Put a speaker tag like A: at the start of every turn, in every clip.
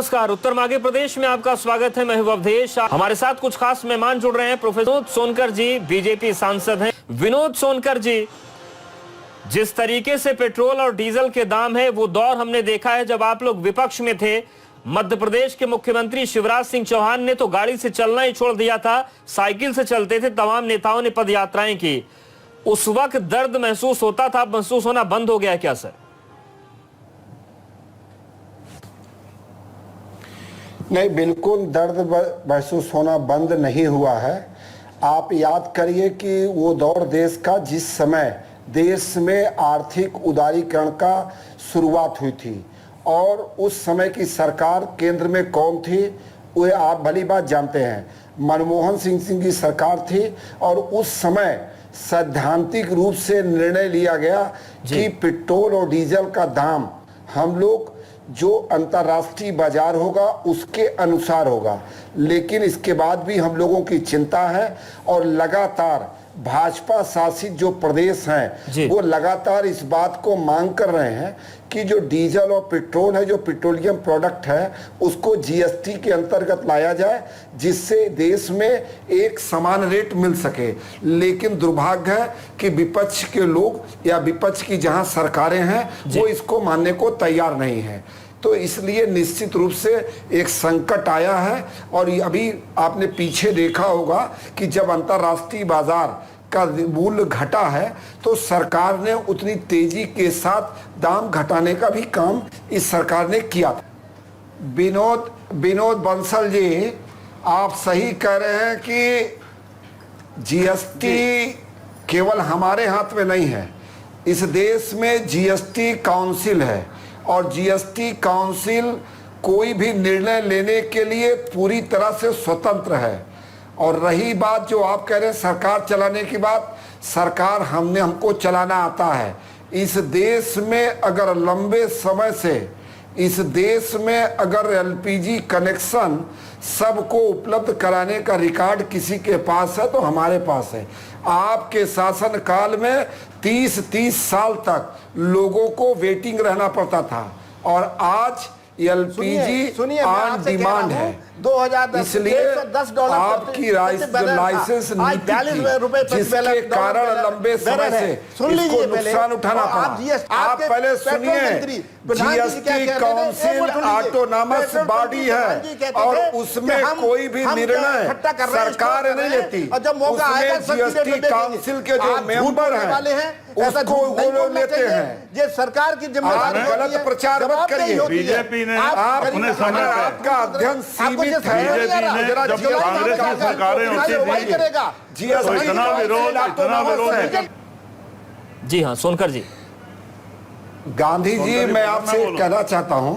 A: नमस्कार। उत्तर माघे प्रदेश में आपका स्वागत है। मैं हूं अवधेश। हमारे साथ कुछ खास मेहमान जुड़ रहे हैं। प्रोफेसर विनोद सोनकर जी बीजेपी सांसद हैं। विनोद सोनकर जी, जिस तरीके से पेट्रोल और डीजल के दाम है वो दौर हमने देखा है जब आप लोग विपक्ष में थे। मध्य प्रदेश के मुख्यमंत्री शिवराज सिंह चौहान ने तो गाड़ी से चलना ही छोड़ दिया था, साइकिल से चलते थे। तमाम नेताओं ने पद यात्राएं की। उस वक्त दर्द महसूस होता था, महसूस होना बंद हो गया है क्या सर?
B: नहीं, बिल्कुल दर्द महसूस होना बंद नहीं हुआ है। आप याद करिए कि वो दौर देश का जिस समय देश में आर्थिक उदारीकरण का शुरुआत हुई थी और उस समय की सरकार केंद्र में कौन थी, वो आप भली बात जानते हैं। मनमोहन सिंह की सरकार थी और उस समय सैद्धांतिक रूप से निर्णय लिया गया कि पेट्रोल और डीजल का दाम हम लोग जो अंतर्राष्ट्रीय बाजार होगा उसके अनुसार होगा। लेकिन इसके बाद भी हम लोगों की चिंता है और लगातार भाजपा शासित जो प्रदेश हैं वो लगातार इस बात को मांग कर रहे हैं कि जो डीजल और पेट्रोल है, जो पेट्रोलियम प्रोडक्ट है, उसको जीएसटी के अंतर्गत लाया जाए जिससे देश में एक समान रेट मिल सके। लेकिन दुर्भाग्य है कि विपक्ष के लोग या विपक्ष की जहां सरकारें हैं वो इसको मानने को तैयार नहीं है। तो इसलिए निश्चित रूप से एक संकट आया है। और अभी आपने पीछे देखा होगा कि जब अंतर्राष्ट्रीय बाजार का मूल्य घटा है तो सरकार ने उतनी तेजी के साथ दाम घटाने का भी काम इस सरकार ने किया था। विनोद बंसल जी, आप सही कह रहे हैं कि जीएसटी केवल हमारे हाथ में नहीं है। इस देश में जीएसटी काउंसिल है और जीएसटी काउंसिल कोई भी निर्णय लेने के लिए पूरी तरह से स्वतंत्र है। और रही बात जो आप कह रहे हैं सरकार चलाने की बात, सरकार हमको चलाना आता है। इस देश में अगर लंबे समय से इस देश में अगर एलपीजी कनेक्शन सबको उपलब्ध कराने का रिकॉर्ड किसी के पास है तो हमारे पास है। आपके शासन काल में 30 साल तक लोगों को वेटिंग रहना पड़ता था और आज एलपीजी ऑन डिमांड है।
C: 2010
B: इसलिए आपकी लाइसेंस नीति जिसके कारण लंबे समय से इसको नुकसान उठाना पड़ा। आप पहले सुनिए, जीएसटी काउंसिल ऑटोनॉमस बॉडी है और उसमें कोई भी निर्णय सरकार नहीं लेती। उसमें जीएसटी काउंसिल के जो मेंबर हैं उसको वो लेते हैं।
C: ये सरकार की जिम्मेदारी।
B: गलत प्रचार मत करिए।
D: बीजेपी ने अपने समय पे
B: आपका अध्ययन सीमित है।
D: जब कांग्रेस की सरकारें होती थी तो इतना विरोध
A: जी हाँ, सोनकर जी।
B: गांधी जी, मैं आपसे कहना चाहता हूं,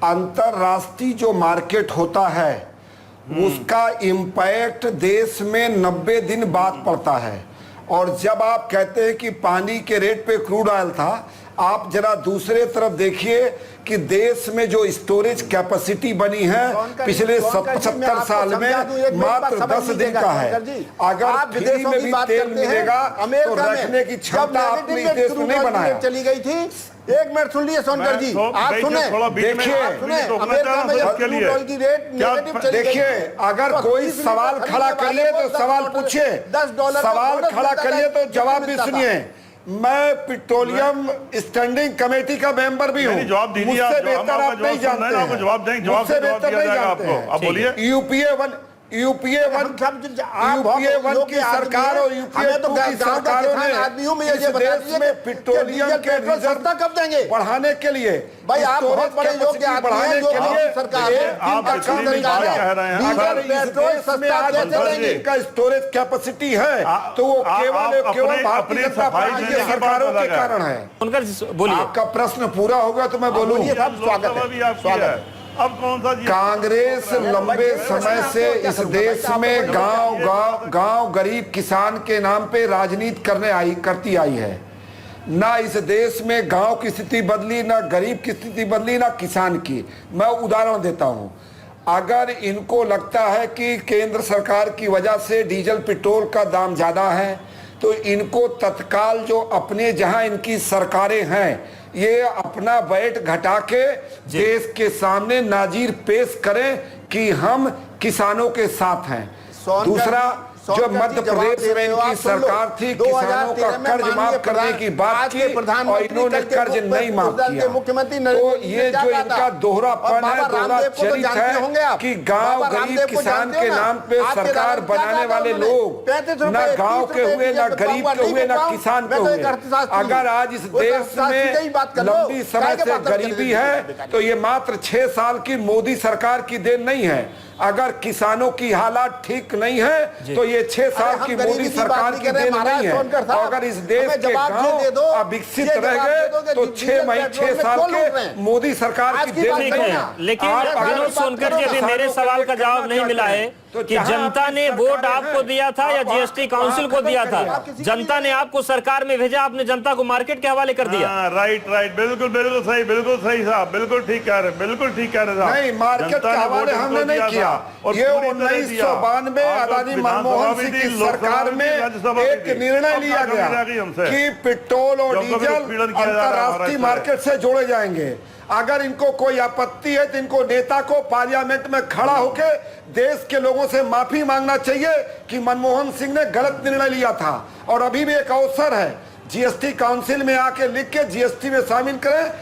B: अंतरराष्ट्रीय जो मार्केट होता है उसका इंपैक्ट देश में 90 दिन बाद पड़ता है। और जब आप कहते हैं कि पानी के रेट पे क्रूड ऑयल था, आप जरा दूसरे तरफ देखिए कि देश में जो स्टोरेज कैपेसिटी बनी है पिछले 75 साल में मात्र 10 दिन का है। अगर फ्री में भी तेल मिलेगा तो रखने की क्षमता अपने देश में नहीं बनाया।
C: चली गई थी। एक मिनट सुन लिए सोनकर जी, आप सुने,
B: देखिए,
C: अमेरिका में जब क्रूड ऑयल की रेट नेगेटिव चली गई,
B: देखिए, अगर कोई सवाल खड़ा करिए तो सवाल पूछिए, सवाल खड़ा करिए तो जवाब भी सुनिए। मैं पेट्रोलियम स्टैंडिंग कमेटी का मेंबर भी हूँ।
D: जवाब दीजिए,
B: मुझसे बेहतर आप नहीं जानते हैं।
D: जवाब देंगे, जवाब दिया जाएगा आपको। आप बोलिए। यूपीए वन की सरकार और यूपीए 2 की सरकारों ने इस देश में पेट्रोलियम के रिजर्व कब देंगे बढ़ाने के लिए,
C: भाई आप बहुत बड़े योग्य आदमी हैं, जो सरकार है,
D: आप कह रहे हैं
C: अगर पेट्रोल सस्ता कैसे देंगे
B: का स्टोरेज कैपेसिटी है तो वो केवल भारतीय जनता पार्टी की सरकारों के कारण है।
A: सोनकर जी बोलिए।
B: आपका प्रश्न पूरा होगा तो मैं बोलूँ।
C: स्वागत है।
D: अब कौन सा
B: कांग्रेस लंबे समय से इस देश में गांव गरीब किसान के नाम पे राजनीति करती आई है। ना इस देश में गांव की स्थिति बदली, ना गरीब की स्थिति बदली, ना किसान की। मैं उदाहरण देता हूं। अगर इनको लगता है कि केंद्र सरकार की वजह से डीजल पेट्रोल का दाम ज्यादा है तो इनको तत्काल जो अपने जहां इनकी सरकारें हैं
D: ये अपना वैट घटा के देश के सामने नाजीर पेश करें कि हम किसानों के साथ हैं। दूसरा, जो मध्य प्रदेश में इनकी सरकार थी, किसानों का कर्ज माफ करने की बात की और इन्होंने कर्ज नहीं माफ किया। तो ये जो इनका दोहरापन है, दोहरा चरित्र है कि गांव गरीब किसान के नाम पे सरकार बनाने वाले लोग ना गांव के हुए, ना गरीब के हुए, ना किसान के हुए। अगर आज इस देश में लंबी समय से गरीबी है तो ये मात्र 6 साल की मोदी सरकार की देन नहीं है। अगर किसानों की हालात ठीक नहीं है तो ये 6 साल की मोदी सरकार की देन नहीं है। और अगर इस देश के गांव विकसित रह गए तो 6 साल के मोदी सरकार की देन नहीं है।
A: लेकिन विनोद सोनकर जी, अभी मेरे सवाल का जवाब नहीं मिला है कि जनता ने वोट आपको दिया था या जीएसटी काउंसिल को दिया था? जनता ने आपको सरकार में भेजा, आपने जनता को मार्केट के हवाले कर दिया।
C: राइट, बिल्कुल सही साहब, बिल्कुल ठीक कह रहे, बिल्कुल ठीक कह रहे साहब।
D: नहीं, मार्केट के हवाले हमने नहीं किया। ये 1992 अदानी मनमोहन सिंह की सरकार में एक निर्णय लिया गया कि पेट्रोल और डीजल अंतर्राष्ट्रीय मार्केट से जोड़े जाएंगे। अगर इनको कोई आपत्ति है तो इनको नेता को पार्लियामेंट में खड़ा होकर देश के लोगों से माफी मांगना चाहिए कि मनमोहन सिंह ने गलत निर्णय लिया था। और अभी भी एक अवसर है, जीएसटी काउंसिल में आके लिख के जीएसटी में शामिल करें।